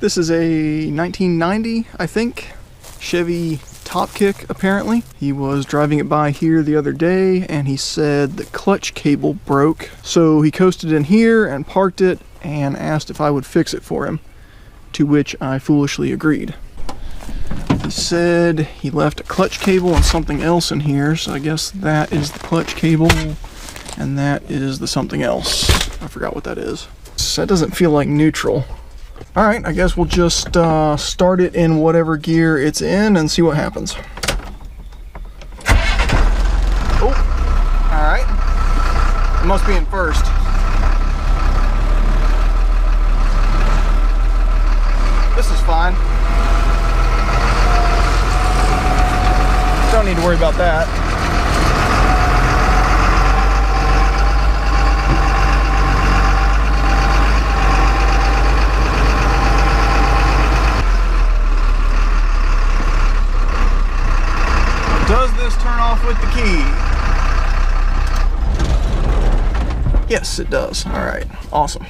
This is a 1990, I think, Chevy Top Kick, apparently. He was driving it by here the other day and he said the clutch cable broke. So he coasted in here and parked it and asked if I would fix it for him, to which I foolishly agreed. He said he left a clutch cable and something else in here, so I guess that is the clutch cable and that is the something else. I forgot what that is. So that doesn't feel like neutral. Alright, I guess we'll just start it in whatever gear it's in and see what happens. Oh, alright. It must be in first. This is fine. Don't need to worry about that. Does this turn off with the key? Yes, it does. All right, awesome.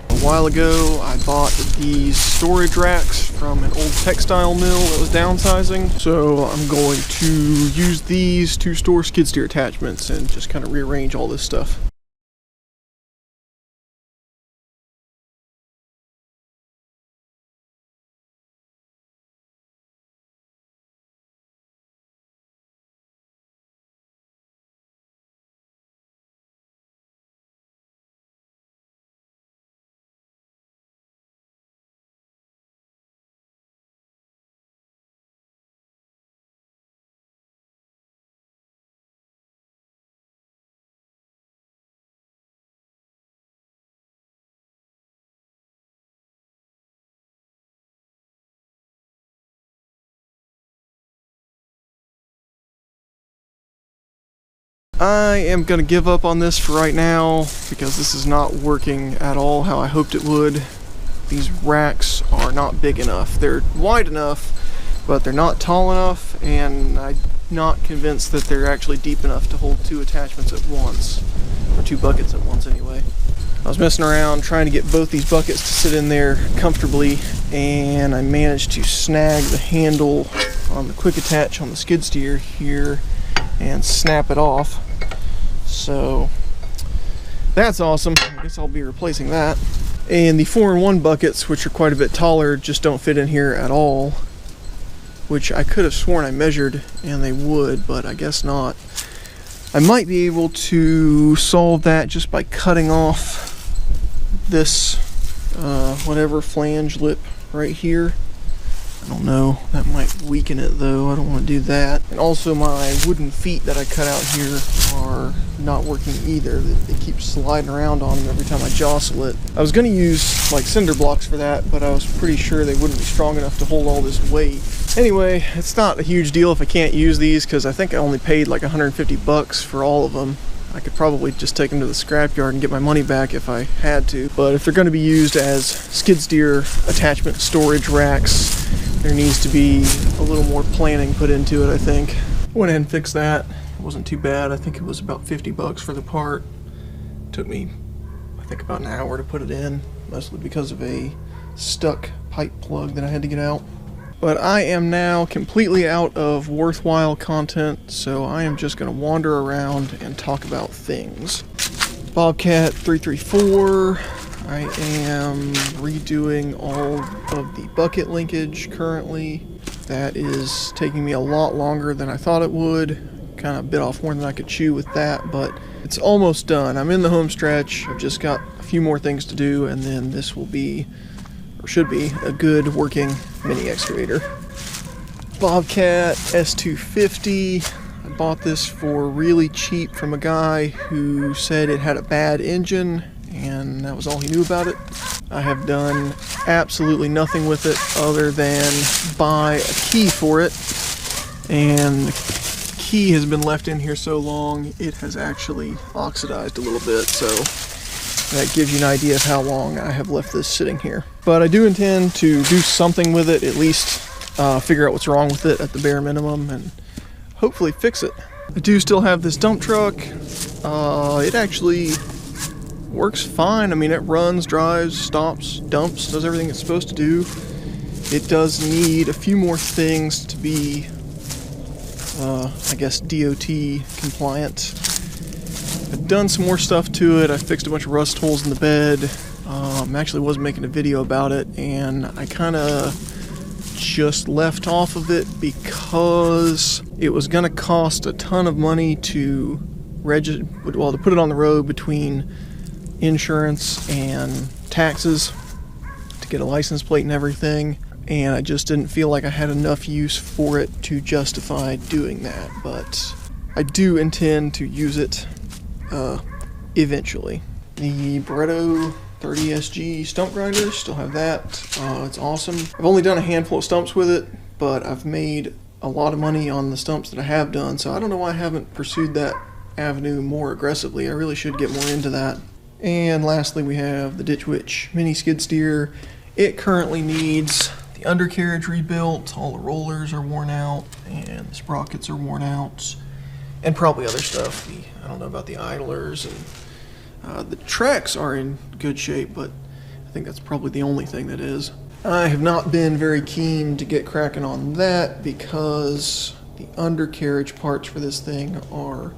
A while ago, I bought these storage racks from an old textile mill that was downsizing. So I'm going to use these to store skid steer attachments and just kind of rearrange all this stuff. I am going to give up on this for right now because this is not working at all how I hoped it would. These racks are not big enough. They're wide enough, but they're not tall enough, and I'm not convinced that they're actually deep enough to hold two attachments at once, or two buckets at once anyway. I was messing around trying to get both these buckets to sit in there comfortably, and I managed to snag the handle on the quick attach on the skid steer here and snap it off. So that's awesome. I guess I'll be replacing that. And the 4-in-1 buckets, which are quite a bit taller, just don't fit in here at all, which I could have sworn I measured and they would, but I guess not. I might be able to solve that just by cutting off this whatever flange lip right here. I don't know, that might weaken it though. I don't want to do that. And also my wooden feet that I cut out here are not working either. They keep sliding around on them every time I jostle it. I was going to use like cinder blocks for that, but I was pretty sure they wouldn't be strong enough to hold all this weight. Anyway, it's not a huge deal if I can't use these because I think I only paid like 150 bucks for all of them. I could probably just take them to the scrapyard and get my money back if I had to. But if they're going to be used as skid steer attachment storage racks, there needs to be a little more planning put into it, I think. Went ahead and fixed that. It wasn't too bad. I think it was about 50 bucks for the part. Took me, I think, about an hour to put it in, mostly because of a stuck pipe plug that I had to get out. But I am now completely out of worthwhile content, so I am just going to wander around and talk about things. Bobcat 334. I am redoing all of the bucket linkage currently. That is taking me a lot longer than I thought it would. Kind of bit off more than I could chew with that, but it's almost done. I'm in the home stretch. I've just got a few more things to do, and then this will be, or should be, a good working mini excavator. Bobcat S250. I bought this for really cheap from a guy who said it had a bad engine, and that was all he knew about it. I have done absolutely nothing with it other than buy a key for it, and the key has been left in here so long it has actually oxidized a little bit, so that gives you an idea of how long I have left this sitting here. But I do intend to do something with it, at least figure out what's wrong with it at the bare minimum, and hopefully fix it. I do still have this dump truck. It actually works fine. I mean, it runs, drives, stops, dumps, does everything it's supposed to do. It does need a few more things to be, I guess, DOT compliant. I've done some more stuff to it. I fixed a bunch of rust holes in the bed. Actually was making a video about it, and I kind of just left off of it because it was going to cost a ton of money to to put it on the road between insurance and taxes to get a license plate and everything, and I just didn't feel like I had enough use for it to justify doing that. But I do intend to use it eventually. The Barretto 30SG stump grinder, still have that. It's awesome. I've only done a handful of stumps with it, but I've made a lot of money on the stumps that I have done, so I don't know why I haven't pursued that avenue more aggressively. I really should get more into that. And lastly, we have the Ditch Witch mini skid steer. It currently needs the undercarriage rebuilt, all the rollers are worn out, and the sprockets are worn out, and probably other stuff. I don't know about the idlers, and the tracks are in good shape, but I think that's probably the only thing that is. I have not been very keen to get cracking on that because the undercarriage parts for this thing are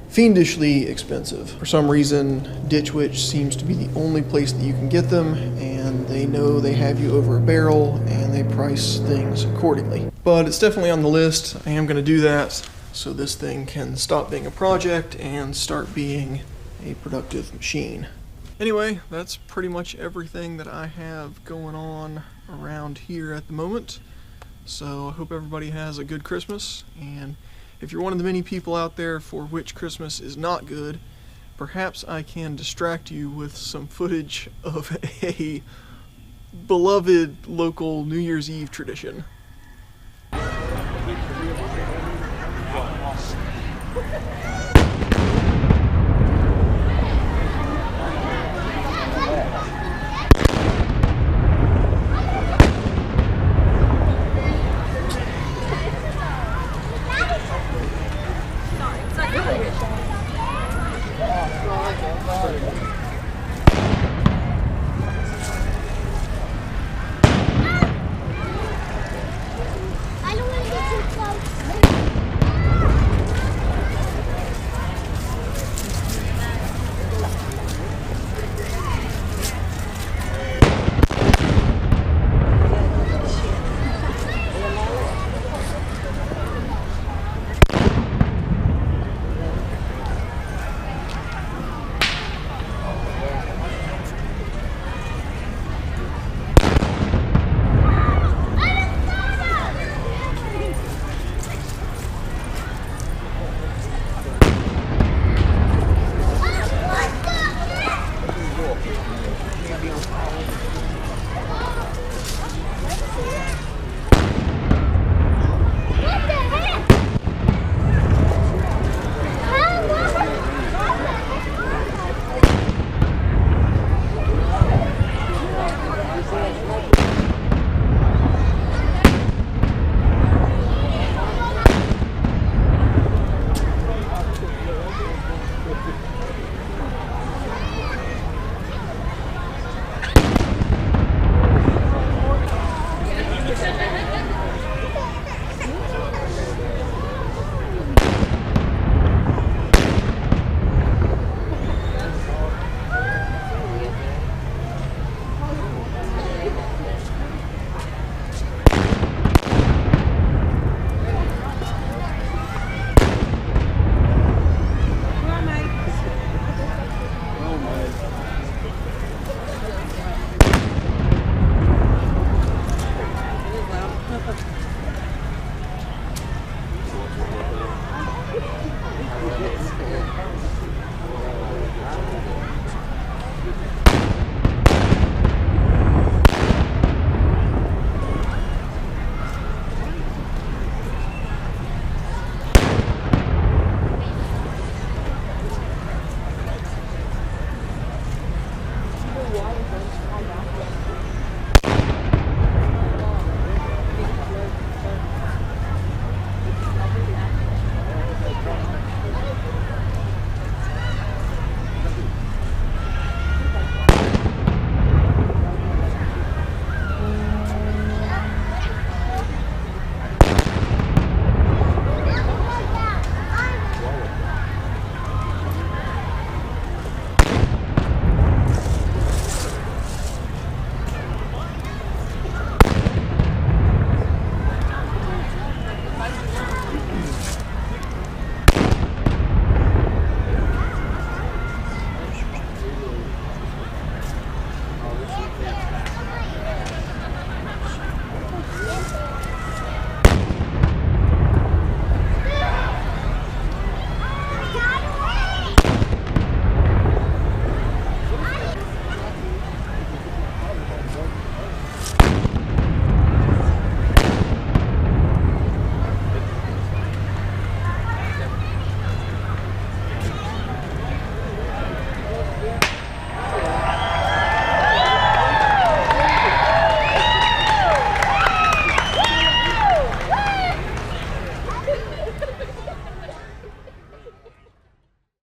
fiendishly expensive. For some reason, Ditch Witch seems to be the only place that you can get them, and they know they have you over a barrel, and they price things accordingly. But it's definitely on the list. I am going to do that so this thing can stop being a project and start being a productive machine. Anyway, that's pretty much everything that I have going on around here at the moment. So I hope everybody has a good Christmas, and if you're one of the many people out there for which Christmas is not good, perhaps I can distract you with some footage of a beloved local New Year's Eve tradition.